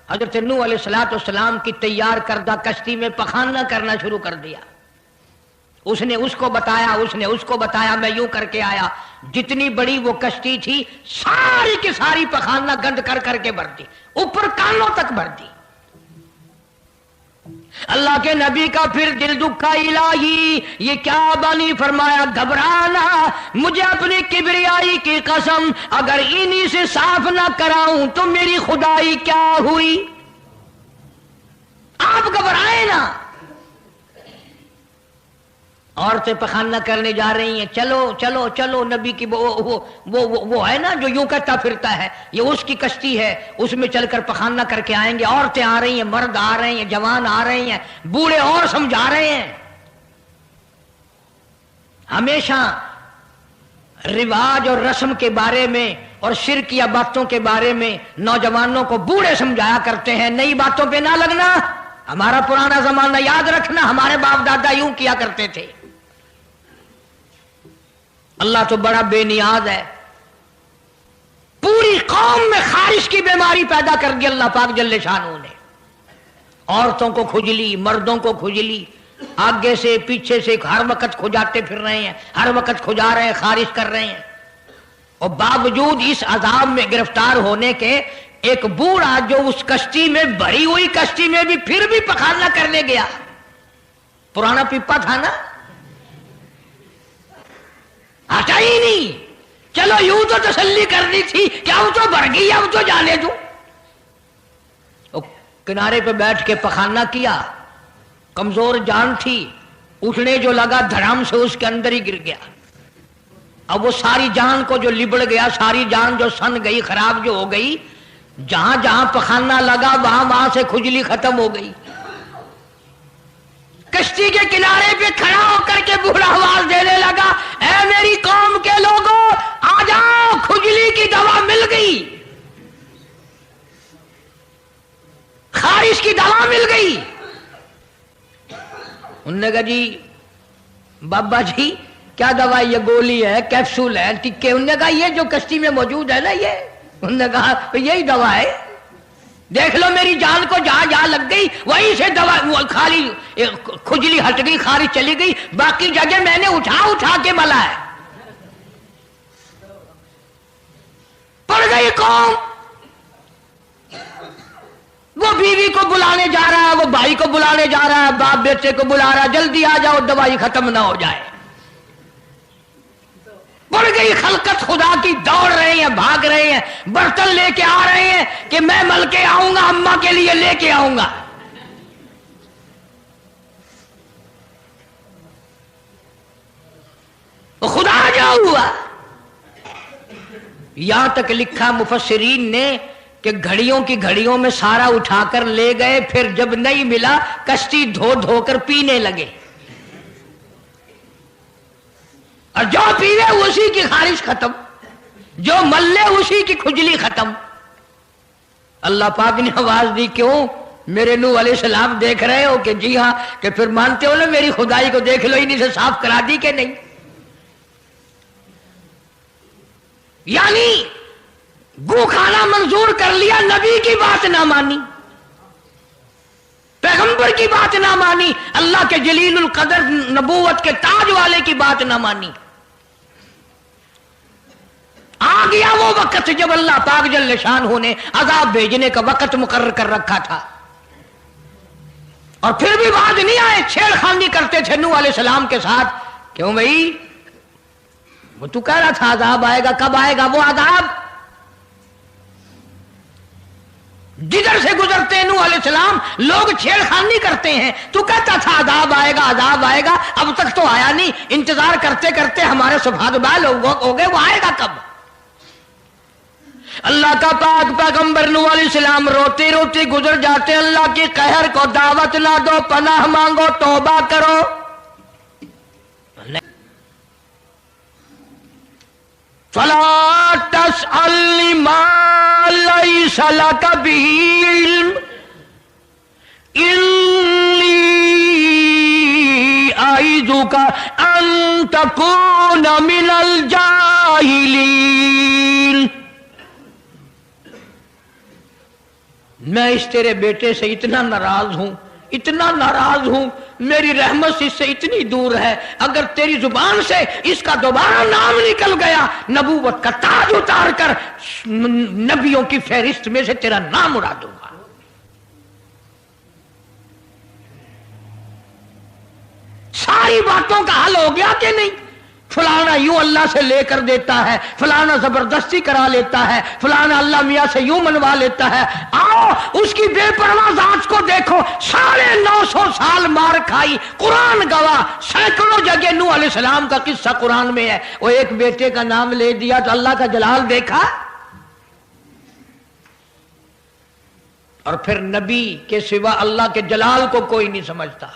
حضرت نوح علیہ السلام کی تیار کردہ کشتی میں پخانہ کرنا شروع کر دیا. اس نے اس کو بتایا، اس نے اس کو بتایا، میں یوں کر کے آیا. جتنی بڑی وہ کشتی تھی ساری کی ساری پخانہ گند کر کر کے بھر دی، اوپر کانوں تک بھر دی. اللہ کے نبی کا پھر دل دکھا، الہی یہ کیا بنی؟ فرمایا گھبرانا، مجھے اپنی کبریائی کی قسم اگر انہی سے صاف نہ کراؤں تو میری خدائی کیا ہوئی؟ آپ گھبرائے نا. عورتیں پخانہ کرنے جا رہی ہیں، چلو چلو چلو. نبی کی وہ ہے نا جو یوں کرتا پھرتا ہے، یہ اس کی کشتی ہے، اس میں چل کر پخانہ کر کے آئیں گے. عورتیں آ رہی ہیں، مرد آ رہے ہیں، جوان آ رہے ہیں، بوڑھے اور سمجھا رہے ہیں. ہمیشہ رواج اور رسم کے بارے میں اور شرکیہ باتوں کے بارے میں نوجوانوں کو بوڑھے سمجھایا کرتے ہیں، نئی باتوں پہ نہ لگنا، ہمارا پرانا زمانہ یاد رکھنا، ہمارے باپ دادا یوں کیا کرتے تھے. اللہ تو بڑا بے نیاز ہے. پوری قوم میں خارش کی بیماری پیدا کر دی اللہ پاک جل شانہ نے. عورتوں کو کھجلی، مردوں کو کھجلی، آگے سے پیچھے سے ہر وقت کھجاتے پھر رہے ہیں، ہر وقت کھجا رہے ہیں، خارش کر رہے ہیں. اور باوجود اس عذاب میں گرفتار ہونے کے ایک بوڑھا جو اس کشتی میں بھری ہوئی کشتی میں بھی پھر بھی پخانہ کرنے گیا. پرانا پیپا تھا نا، ہٹا ہی نہیں. چلو یوں تو تسلی کرنی تھی کہ اب تو بھر گئی، اب تو جانے دوں. کنارے پہ بیٹھ کے پخانہ کیا، کمزور جان تھی، اٹھنے جو لگا دھڑام سے اس کے اندر ہی گر گیا. اب وہ ساری جان کو جو لبڑ گیا، ساری جان جو سن گئی، خراب جو ہو گئی، جہاں جہاں پخانہ لگا وہاں وہاں سے کھجلی ختم ہو گئی. کشتی کے کنارے پہ کھڑا ہو کر کے بوڑھا آواز دینے لگا، اے میری قوم کے لوگوں آ جاؤ، کھجلی کی دوا مل گئی، خارش کی دوا مل گئی. انہوں نے کہا جی بابا جی کیا دوا؟ یہ گولی ہے، کیپسول ہے، ٹکے؟ انہوں نے کہا یہ جو کشتی میں موجود ہے نا یہ. انہوں نے کہا یہی دوا ہے، دیکھ لو میری جان کو جہاں جہاں لگ گئی وہیں سے دوا، خالی کھجلی ہٹ گئی، خارش چلی گئی، باقی جگہ میں نے اٹھا اٹھا کے ملا ہے. پڑ گئی قوم. وہ بیوی کو بلانے جا رہا ہے، وہ بھائی کو بلانے جا رہا ہے، باپ بیٹے کو بلا رہا ہے، جلدی آ جاؤ دوائی ختم نہ ہو جائے. پڑ گئی خلقت خدا کی، دوڑ رہے ہیں، بھاگ رہے ہیں، برتن لے کے آ رہے ہیں کہ میں مل کے آؤں گا، اماں کے لیے لے کے آؤں گا. خدا جا ہوا. یہاں تک لکھا مفسرین نے کہ گھڑیوں کی گھڑیوں میں سارا اٹھا کر لے گئے، پھر جب نہیں ملا کشتی دھو دھو کر پینے لگے، اور جو پیوے اسی کی خارش ختم، جو ملے اسی کی کھجلی ختم. اللہ پاک نے آواز دی، کیوں میرے نوح علیہ السلام دیکھ رہے ہو؟ کہ جی ہاں. کہ پھر مانتے ہو نا میری خدائی کو؟ دیکھ لو انہیں سے صاف کرا دی کہ نہیں. یعنی گو کھانا منظور کر لیا، نبی کی بات نہ مانی، پیغمبر کی بات نہ مانی، اللہ کے جلیل القدر نبوت کے تاج والے کی بات نہ مانی. آ گیا وہ وقت جب اللہ پاک جل شانہ نے عذاب بھیجنے کا وقت مقرر کر رکھا تھا، اور پھر بھی بات نہیں آئے. چھیڑ خانی کرتے تھے نوح علیہ السلام کے ساتھ. کیوں بھائی؟ وہ تو کہہ رہا تھا عذاب آئے گا، کب آئے گا وہ عذاب؟ جدھر سے گزرتے نوح علیہ السلام لوگ چھیڑ خانی کرتے ہیں. تو کہتا تھا عذاب آئے گا، عذاب آئے گا، اب تک تو آیا نہیں. انتظار کرتے کرتے ہمارے سبحان بال ہو گئے، وہ آئے گا کب؟ اللہ کا پاک پیغمبر نوح علیہ السلام روتے روتے گزر جاتے. اللہ کے قہر کو دعوت نہ دو، پناہ مانگو، توبہ کرو. فلا تسألنی ما لیس لک بہ علم انی اعظک ان تکون من الجاہلین. मैं इस तेरे बेटे से इतना नाराज हूं, इतना नाराज हूं, मेरी रहमत इससे इतनी दूर है, अगर तेरी जुबान से इसका दोबारा नाम निकल गया, नबूवत का ताज उतार कर नबियों की फहरिस्त में से तेरा नाम उड़ा दूंगा। सारी बातों का हल हो गया कि नहीं? फलाना यूं अल्लाह से लेकर देता है, फलाना जबरदस्ती करा लेता है, फलाना अल्लाह मियां से यूं मनवा लेता है। आओ उसकी बेपरवाह जात को देखो, 950 साल मार खाई, कुरान गवाह, सैकड़ों जगह नूह अलैहिस्सलाम का किस्सा कुरान में है। वो एक बेटे का नाम ले दिया तो अल्लाह का जलाल देखा। और फिर नबी के सिवा अल्लाह के जलाल को कोई नहीं समझता।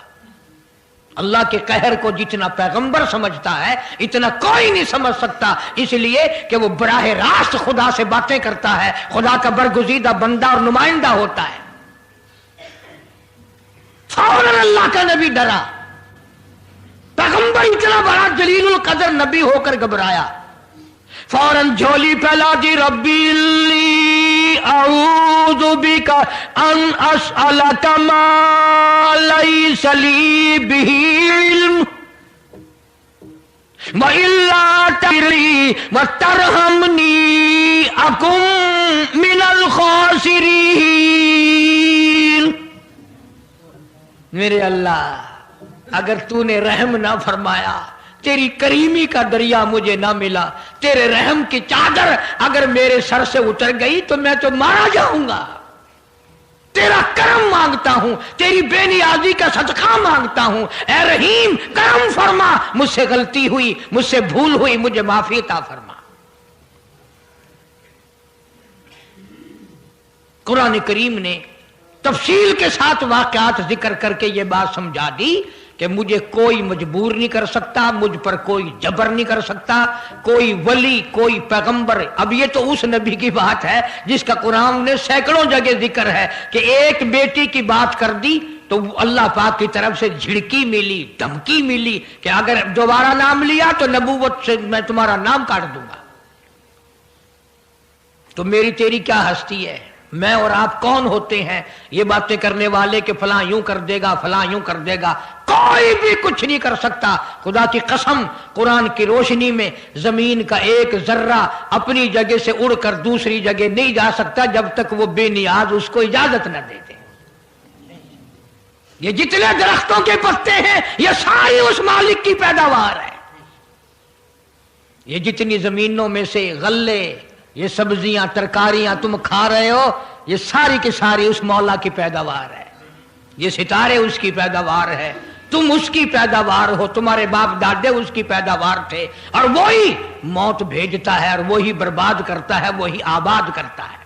अल्लाह के कहर को जितना पैगंबर समझता है इतना कोई नहीं समझ सकता, इसलिए कि वो बराह रास्त खुदा से बातें करता है, खुदा का बरगुजीदा बंदा और नुमाइंदा होता है। फौरन अल्लाह का नबी डरा, पैगंबर इतना बड़ा जलीलुल कदर नबी होकर घबराया, फौरन झोली फैला दी, रब्बी अऊज़ु बिका अन अस्अलका मा लैसा ली बिही इल्म व इल्ला तगफिरली व तरहमनी अकुम मिनल खासिरीन। मेरे अल्लाह, अगर तूने रहम ना फरमाया, तेरी करीमी का दरिया मुझे ना मिला, तेरे रहम की चादर अगर मेरे सर से उतर गई तो मैं तो मारा जाऊंगा। तेरा करम मांगता हूं, तेरी बेनियाजी का सदका मांगता हूं। ऐ रहीम, करम फरमा, मुझसे गलती हुई, मुझसे भूल हुई, मुझे माफी अता फरमा। कुरान करीम ने तफसील के साथ वाकयात जिक्र करके ये बात समझा दी कि मुझे कोई मजबूर नहीं कर सकता, मुझ पर कोई जबर नहीं कर सकता, कोई वली, कोई पैगंबर। अब ये तो उस नबी की बात है जिसका कुरान ने सैकड़ों जगह जिक्र है कि एक बेटी की बात कर दी तो अल्लाह पाक की तरफ से झिड़की मिली, धमकी मिली कि अगर दोबारा नाम लिया तो नबूवत से मैं तुम्हारा नाम काट दूंगा। तो मेरी तेरी क्या हस्ती है? मैं और आप कौन होते हैं ये बातें करने वाले कि फलां यूं कर देगा, फलां यूं कर देगा? कोई भी कुछ नहीं कर सकता। खुदा की कसम, कुरान की रोशनी में जमीन का एक जर्रा अपनी जगह से उड़कर दूसरी जगह नहीं जा सकता जब तक वो बेनियाज उसको इजाजत न दे दे। ये जितने दरख्तों के पत्ते हैं ये सारी उस मालिक की पैदावार है। ये जितनी जमीनों में से गल्ले, ये सब्जियां, तरकारियां तुम खा रहे हो, ये सारी की सारी उस मौला की पैदावार है। ये सितारे उसकी पैदावार है, तुम उसकी पैदावार हो, तुम्हारे बाप दादे उसकी पैदावार थे। और वही मौत भेजता है और वही बर्बाद करता है, वही आबाद करता है।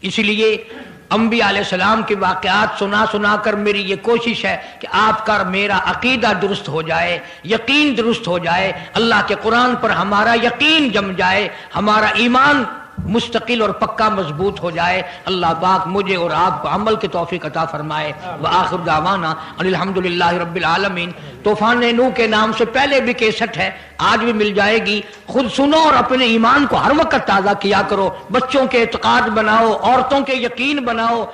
इसलिए अंबिया अलैहिस्सलाम के वाक़यात सुना सुना कर मेरी ये कोशिश है कि आपका और मेरा अकीदा दुरुस्त हो जाए, यकीन दुरुस्त हो जाए, अल्लाह के कुरान पर हमारा यकीन जम जाए, हमारा ईमान मुस्तकिल और पक्का मजबूत हो जाए। अल्लाह पाक मुझे और आपको अमल की तौफीक अता फरमाए। व आखिर दावाना अल्हम्दुलिल्लाहि रब्बिल आलमीन। तूफान नूह के नाम से पहले भी केसट है, आज भी मिल जाएगी। खुद सुनो और अपने ईमान को हर वक्त ताज़ा किया करो। बच्चों के एतकाद बनाओ, औरतों के यकीन बनाओ।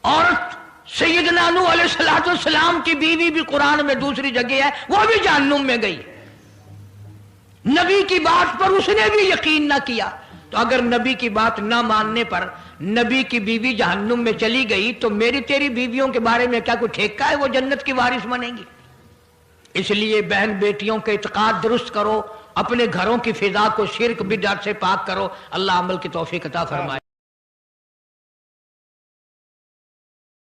औरत सैयदना नूह अलैहिस्सलाम की बीवी भी कुरान में दूसरी जगह है, वो भी जहन्नुम में गई। नबी की बात पर उसने भी यकीन ना किया, तो अगर नबी की बात ना मानने पर नबी की बीवी जहन्नुम में चली गई तो मेरी तेरी बीवियों के बारे में क्या कोई ठेका है वो जन्नत की वारिस बनेंगी? इसलिए बहन बेटियों के इत्काद दुरुस्त करो, अपने घरों की फिजा को शिर्क बिदअत से पाक करो। अल्लाह अमल की तौफीक अता फरमाए।